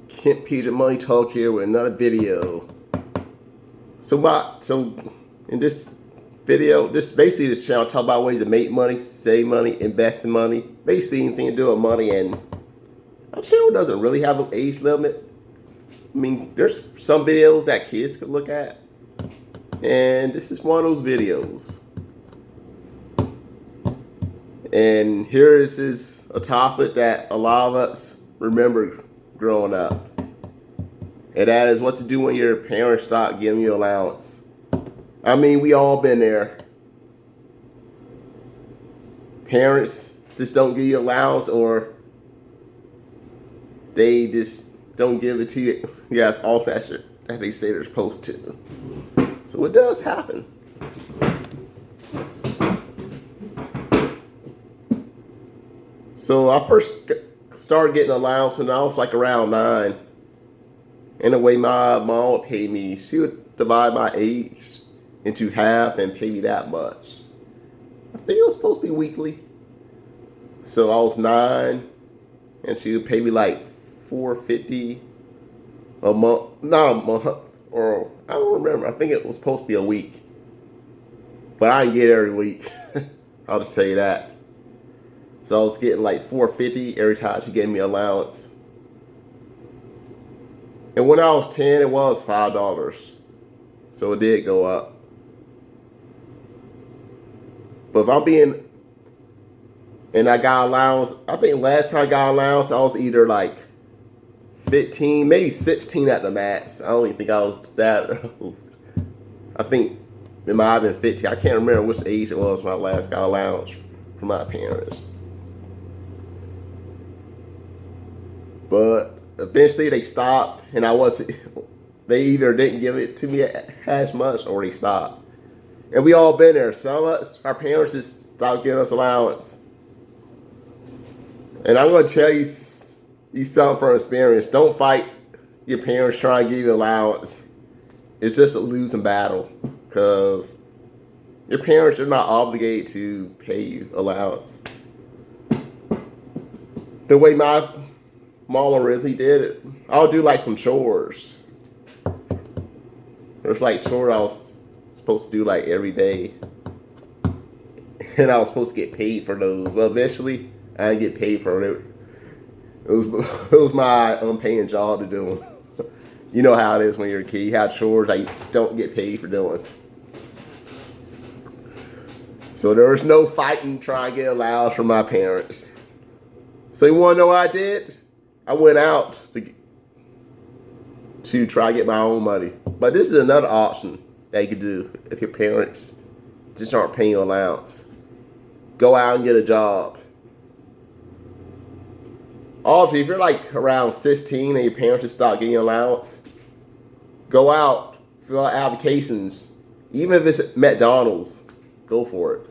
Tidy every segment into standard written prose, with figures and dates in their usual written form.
Kent Peter Money Talk here with another video. So in this video, this basically this channel talk about ways to make money, save money, invest in money, basically anything to do with money. And our channel doesn't really have an age limit. I mean, there's some videos that kids could look at, and this is one of those videos. And here is a topic that a lot of us remember growing up. And that is what to do when your parents start giving you allowance. I mean, we all been there. Parents just don't give you allowance, or they just don't give it to you. Yes, all that shit that they say they're supposed to. So it does happen. So I first started getting allowance when I was like around 9. And the way my mom would pay me, she would divide my age into half and pay me that much. I think it was supposed to be weekly. So I was 9, and she would pay me like $4.50 a month, not a month, or I don't remember. I think it was supposed to be a week, but I didn't get it every week. I'll just say that. So I was getting like $4.50 every time she gave me allowance. And when I was 10, it was $5. So it did go up. But if I'm being, and I got allowance, I think last time I got allowance, I was either like 15, maybe 16 at the max. I don't even think I was that old. I think it might have been 15. I can't remember which age it was when I last got allowance from my parents. But eventually they stopped, and they either didn't give it to me as much or they stopped. And we all been there. Some of us, our parents just stopped giving us allowance. And I'm going to tell you something from experience. Don't fight your parents trying to give you allowance. It's just a losing battle, because your parents are not obligated to pay you allowance. The way my mama really did it, I'll do like some chores. There's like chores I was supposed to do like every day, and I was supposed to get paid for those. Well, eventually I didn't get paid for it. It was my unpaying job to do them. You know how it is when you're a kid. You have chores that you don't get paid for doing. So there was no fighting trying to get allowance from my parents. So you want to know what I did? I went out to try to get my own money. But this is another option that you could do if your parents just aren't paying you allowance. Go out and get a job. Also, if you're like around 16 and your parents just start getting allowance, go out, fill out applications. Even if it's McDonald's, go for it.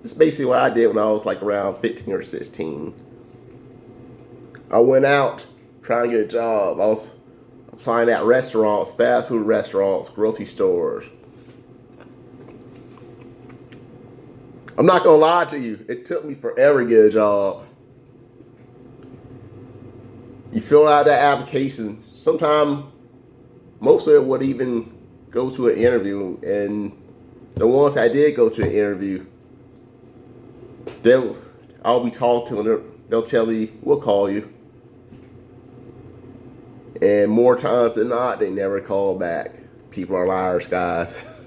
That's basically what I did when I was like around 15 or 16. I went out trying to get a job. I was applying at restaurants, fast food restaurants, grocery stores. I'm not going to lie to you. It took me forever to get a job. You fill out that application. Sometimes most of it would even go to an interview. And the ones that did go to an interview, I'll be talking to them. They'll tell me, we'll call you. And more times than not, they never call back. People are liars, guys.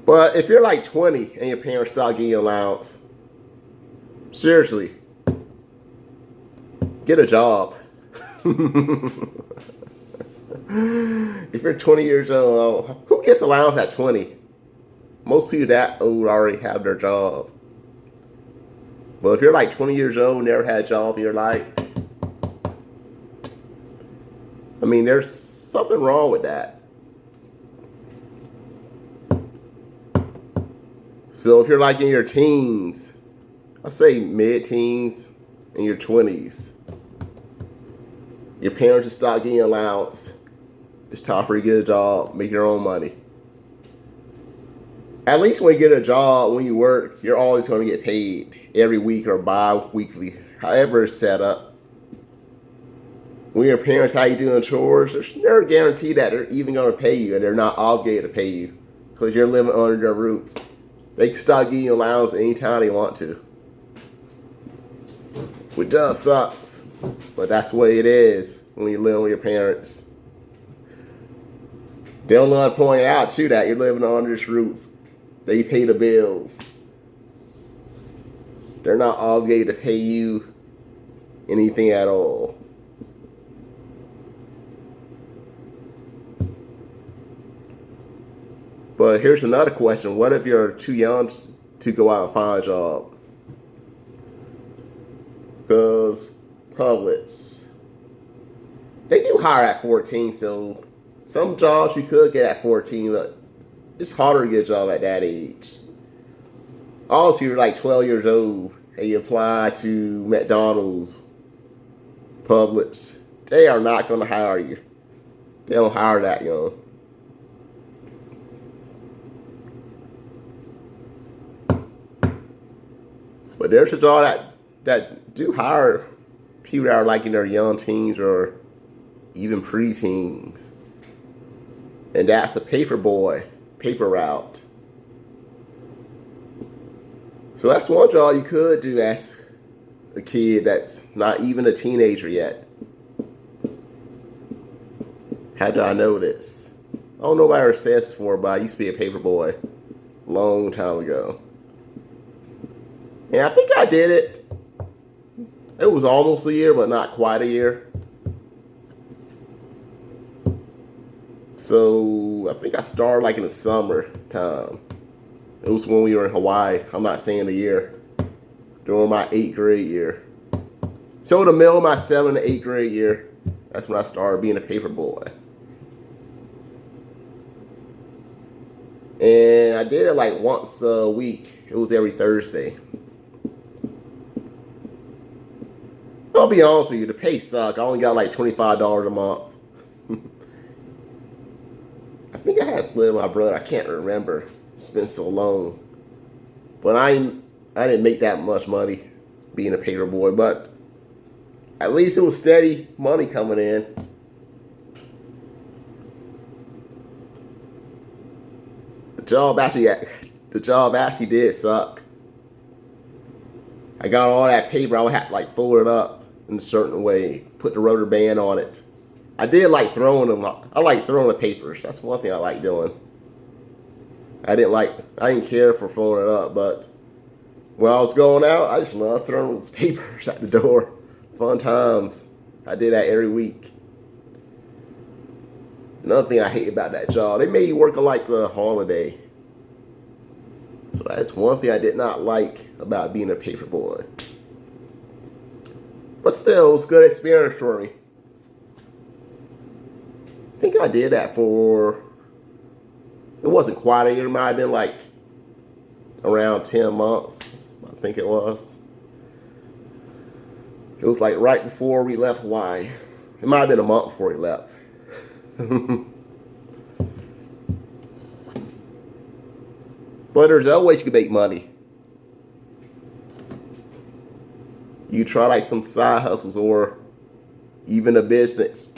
But if you're like 20 and your parents start giving you allowance, seriously, get a job. If you're 20 years old, who gets allowance at 20? Most people that old already have their job. But if you're like 20 years old, never had a job in your life, I mean, there's something wrong with that. So if you're like in your teens, I say mid-teens, in your 20s, your parents just start getting allowance. It's time for you to get a job, make your own money. At least when you get a job, when you work, you're always going to get paid every week or bi-weekly, however it's set up. When your parents how you doing chores, there's never a guarantee that they're even going to pay you, and they're not obligated to pay you because you're living under their roof. They can start giving you allowance anytime they want to, which does sucks, but that's the way it is when you live with your parents. They'll not point out too that you're living under this roof. They pay the bills. They're not obligated to pay you anything at all. But here's another question. What if you're too young to go out and find a job? Because Publix, they do hire at 14, so some jobs you could get at 14, but it's harder to get a job at that age. Also, you're like 12 years old and you apply to McDonald's, Publix. They are not going to hire you. They don't hire that young. But there's a job that do hire people that are like in their young teens or even pre-teens. And that's a paper route. So that's one job you could do as a kid that's not even a teenager yet. How do I know this? I don't know if I ever said this before, but I used to be a paper boy a long time ago. And I think I did it. It was almost a year, but not quite a year. So I think I started like in the summertime. It was when we were in Hawaii. I'm not saying the year. During my 8th grade year. So in the middle of my 7th to 8th grade year, that's when I started being a paper boy. And I did it like once a week. It was every Thursday. I'll be honest with you, the pay sucked. I only got like $25 a month. I think I had split with my brother. I can't remember. It's been so long. But I didn't make that much money being a paper boy, but at least it was steady money coming in. The job actually did suck. I got all that paper. I would have to like fold it up in a certain way, put the rubber band on it. I did like throwing them. I like throwing the papers. That's one thing I like doing. I didn't care for throwing it up, but when I was going out, I just loved throwing those papers at the door. Fun times. I did that every week. Another thing I hate about that job, they made you work like a holiday. So that's one thing I did not like about being a paper boy. But still, it was a good experience for me. I think I did that for, it wasn't quite a year. It might have been like around 10 months. I think it was. It was like right before we left Hawaii. It might have been a month before we left. But there's other ways you can make money. You try like some side hustles or even a business.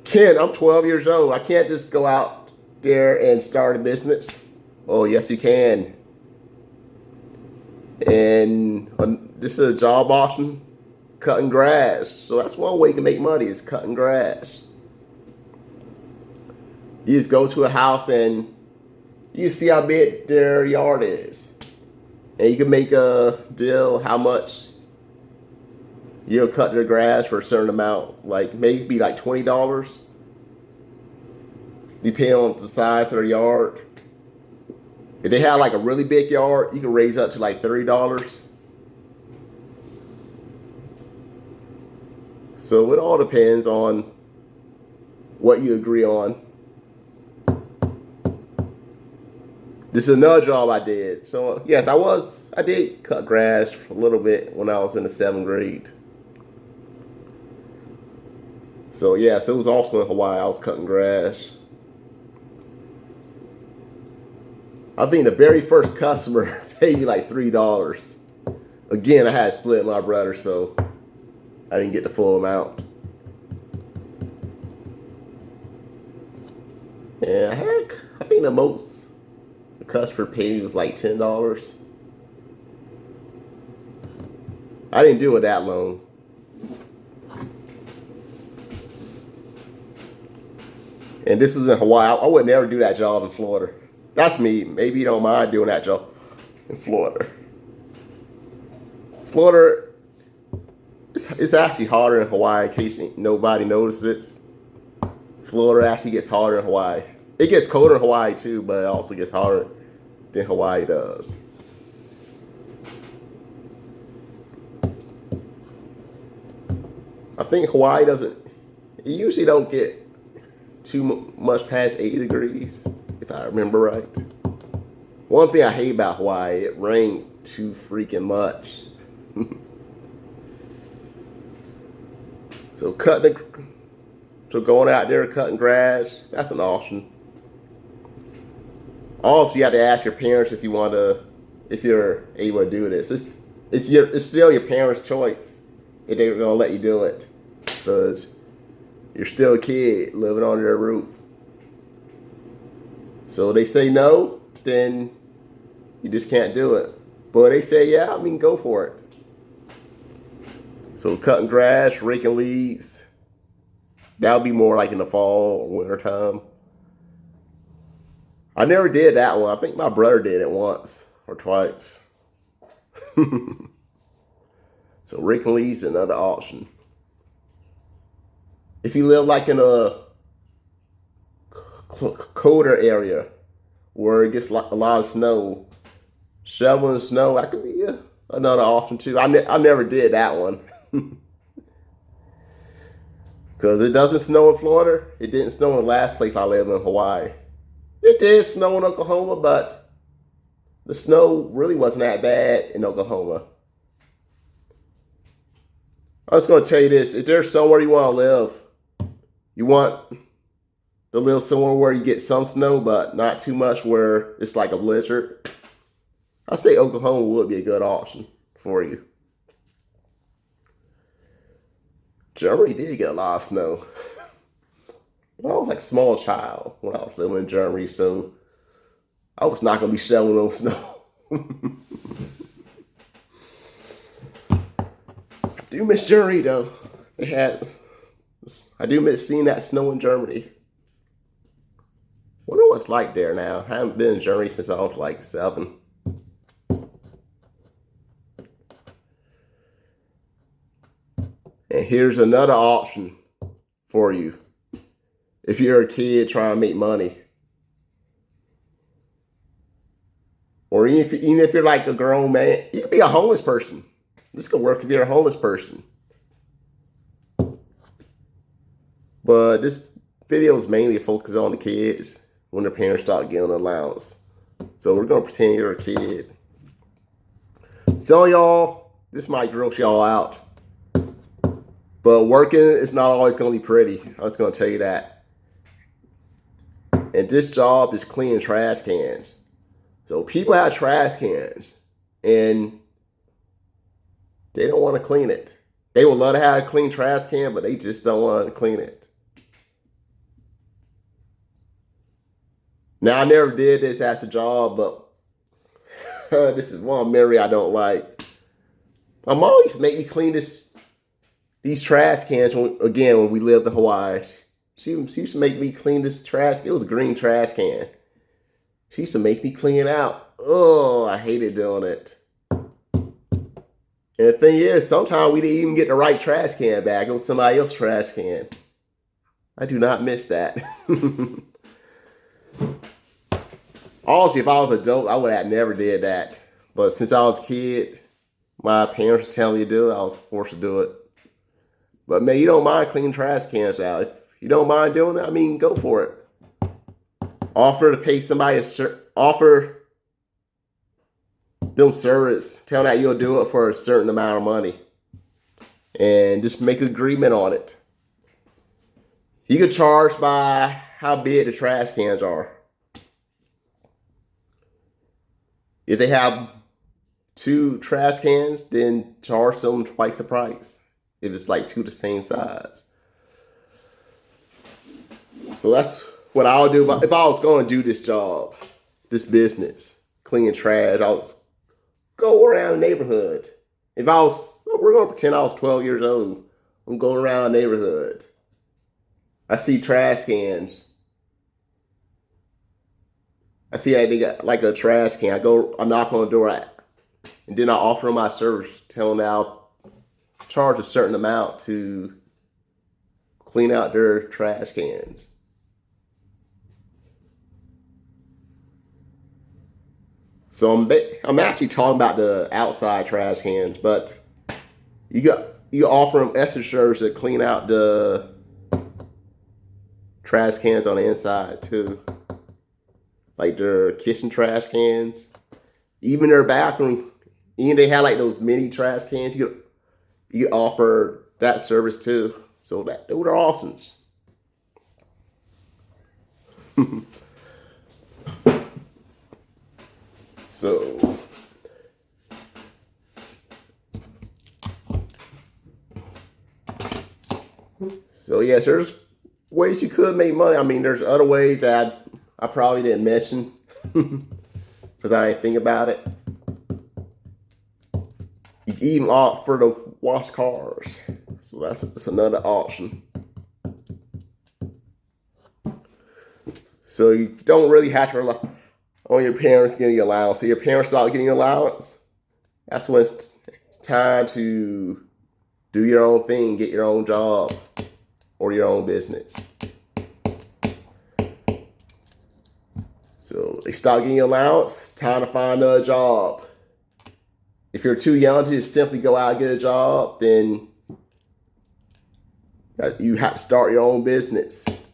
Ken, I'm 12 years old. I can't just go out there and start a business. Oh, yes, you can. And this is a job option, cutting grass. So that's one way you can make money is cutting grass. You just go to a house and you see how big their yard is. And you can make a deal how much you'll cut their grass for a certain amount. Like maybe like $20. Depending on the size of their yard. If they have like a really big yard, you can raise up to like $30. So it all depends on what you agree on. This is another job I did. So yes, I did cut grass a little bit when I was in the 7th grade. So yes, it was also in Hawaii. I was cutting grass. I think the very first customer paid me like $3. Again, I had to split my brother, so I didn't get the full amount. And I think the most the customer paid me was like $10. I didn't do it that long. And this is in Hawaii. I would never do that job in Florida. That's me. Maybe you don't mind doing that job in Florida. Florida, it's actually harder in Hawaii in case nobody notices it. Florida actually gets harder in Hawaii. It gets colder in Hawaii too, but it also gets harder than Hawaii does. I think Hawaii doesn't, it usually don't get too much past 80 degrees, if I remember right. One thing I hate about Hawaii, it rained too freaking much. So going out there cutting grass, that's an option. Also, you have to ask your parents if you're able to do this. It's still your parents' choice if they're gonna let you do it, because you're still a kid living under their roof. So they say no, then you just can't do it. But they say yeah, go for it. So cutting grass, raking weeds, that'll be more like in the fall or winter time. I never did that one. I think my brother did it once or twice. So raking weeds is another option. If you live like in a colder area where it gets a lot of snow, shoveling snow, that could be another option too. I never did that one. Because it doesn't snow in Florida. It didn't snow in the last place I lived in, Hawaii. It did snow in Oklahoma, but the snow really wasn't that bad in Oklahoma. I was going to tell you this. If there's somewhere you want to live, you want to live somewhere where you get some snow, but not too much where it's like a blizzard, I say Oklahoma would be a good option for you. Germany did get a lot of snow. I was like a small child when I was living in Germany, so I was not going to be shoveling on snow. I do miss Germany, though. I do miss seeing that snow in Germany. Wonder what it's like there now. I haven't been in Germany since I was like 7. And here's another option for you. If you're a kid trying to make money. Or even if you're like a grown man, you could be a homeless person. This could work if you're a homeless person. But this video is mainly focused on the kids when their parents start getting an allowance. So we're going to pretend you're a kid. Some of y'all, this might gross y'all out. But working is not always going to be pretty. I'm just going to tell you that. And this job is cleaning trash cans. So people have trash cans and they don't want to clean it. They would love to have a clean trash can, but they just don't want to clean it. Now, I never did this as a job, but this is one memory I don't like. My mom used to make me clean these trash cans when we lived in Hawaii. She used to make me clean this trash. It was a green trash can. She used to make me clean it out. Oh, I hated doing it. And the thing is, sometimes we didn't even get the right trash can back. It was somebody else's trash can. I do not miss that. Also, if I was an adult, I would have never did that. But since I was a kid, my parents were telling me to do it. I was forced to do it. But man, you don't mind cleaning trash cans out. If you don't mind doing it, go for it. Offer to pay somebody offer them service. Tell them that you'll do it for a certain amount of money. And just make an agreement on it. You could charge by how big the trash cans are. If they have 2 trash cans, then charge them twice the price. If it's like 2 the same size. So that's what I'll do. If I was going to do this job, this business, cleaning trash, I would go around the neighborhood. If I was, we're going to pretend I was 12 years old. I'm going around the neighborhood. I see trash cans. I see they got like a trash can. I knock on the door, and then I offer them my service, telling them I'll charge a certain amount to clean out their trash cans. So I'm actually talking about the outside trash cans, but you offer them extra service to clean out the trash cans on the inside too, like their kitchen trash cans, even their bathroom. Even they have like those mini trash cans. You offer that service too. So those are options. So yes, there's ways you could make money. I mean, there's other ways that I probably didn't mention because I didn't think about it. You can even offer to wash cars. So that's another option. So you don't really have to rely on your parents getting your allowance. So your parents start getting allowance, that's when it's time to do your own thing, get your own job or your own business. So they start getting your allowance, it's time to find a job. If you're too young to just simply go out and get a job, then you have to start your own business.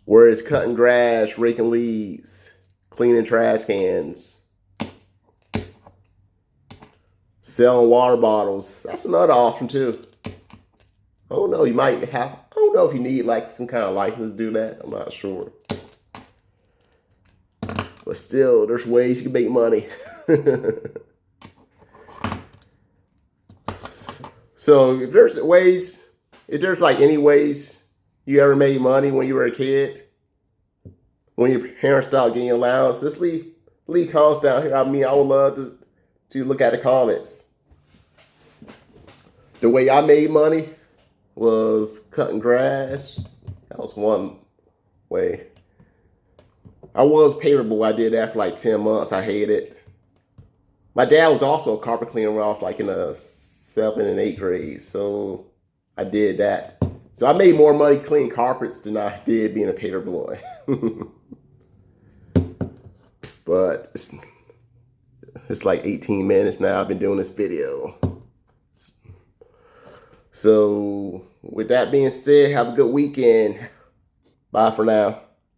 Where it's cutting grass, raking leaves, cleaning trash cans, selling water bottles. That's another option too. I don't know, I don't know if you need like some kind of license to do that. I'm not sure. But still, there's ways you can make money. So if there's like any ways you ever made money when you were a kid, when your parents started getting allowance, just leave comments down here. I mean, I would love to look at the comments. The way I made money was cutting grass. That was one way. I was paper boy. I did that for like 10 months. I hated it. My dad was also a carpet cleaner when I was like in the 7th and 8th grade. So I did that. So I made more money cleaning carpets than I did being a paper boy. But it's like 18 minutes now. I've been doing this video. So with that being said, have a good weekend. Bye for now.